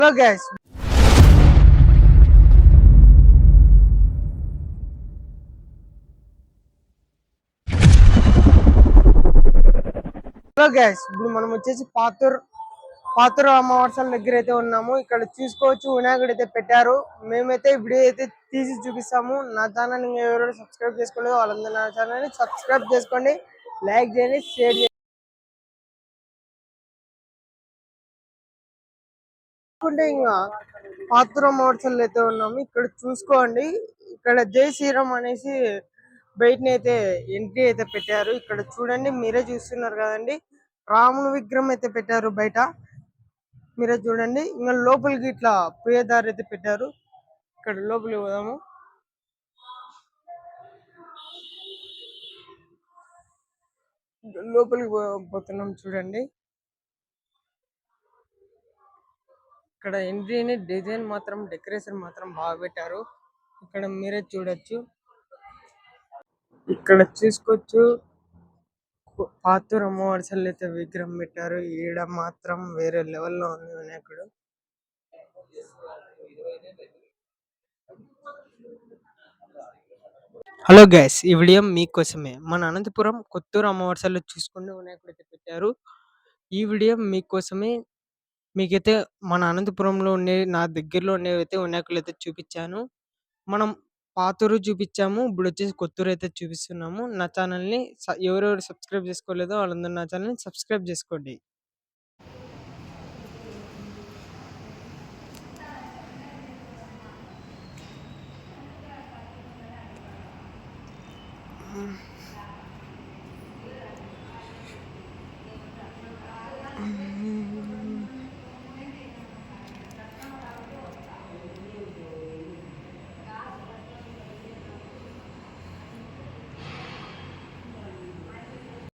Hello guys. ఇప్పుడు మనం వచ్చేసి పాతూరు అమావాస్యల దగ్గర అయితే ఉన్నాము. ఇక్కడ చూసుకోవచ్చు వినాయకుడు అయితే పెట్టారు. మేమైతే వీడియో అయితే తీసి చూపిస్తాము. నా ఛానల్ ఇంకా ఎవరైనా సబ్స్క్రైబ్ చేసుకోలేదు వాళ్ళందరూ నా ఛానల్ ని సబ్స్క్రైబ్ చేసుకోండి, లైక్ చేయండి, షేర్ చేయండి. ఇంకా పాతూరు అమావాస్యలు అయితే ఉన్నాము. ఇక్కడ చూసుకోండి, ఇక్కడ జై శ్రీరామ్ అనేసి బయటనైతే ఎంట్రీ అయితే పెట్టారు. ఇక్కడ చూడండి, మీరే చూస్తున్నారు కదండి, రాముని విగ్రహం అయితే పెట్టారు బయట. మీరే చూడండి, ఇంకా లోపలికి ఇట్లా పోయేదారి అయితే పెట్టారు. ఇక్కడ లోపలికి పోదాము. లోపలికి పోతున్నాం చూడండి. ఇక్కడ ఎంట్రీని డిజైన్ మాత్రం డెకరేషన్ మాత్రం బాగా పెట్టారు. ఇక్కడ మీరే చూడొచ్చు. ఇక్కడ చూసుకోవచ్చు పాతూరు అమ్మవారి అయితే విగ్రహం పెట్టారు. ఈడ మాత్రం వేరే లెవెల్లో ఉంది వినాయకుడు. హలో గైస్, ఈ వీడియో మీకోసమే. మన అనంతపురం కొత్తూరు అమ్మవారిలో చూసుకుని వినాయకుడు అయితే పెట్టారు. ఈ వీడియో మీకోసమే. మీకైతే మన అనంతపురంలో ఉండే నా దగ్గరలో ఉండేవైతే వినాయకులు అయితే చూపించాను. మనం పాతూరు చూపించాము, ఇప్పుడు వచ్చేసి కొత్తూరు అయితే చూపిస్తున్నాము. నా ఛానల్ని ఎవరెవరు సబ్స్క్రైబ్ చేసుకోలేదో వాళ్ళందరూ నా ఛానల్ని సబ్స్క్రైబ్ చేసుకోండి.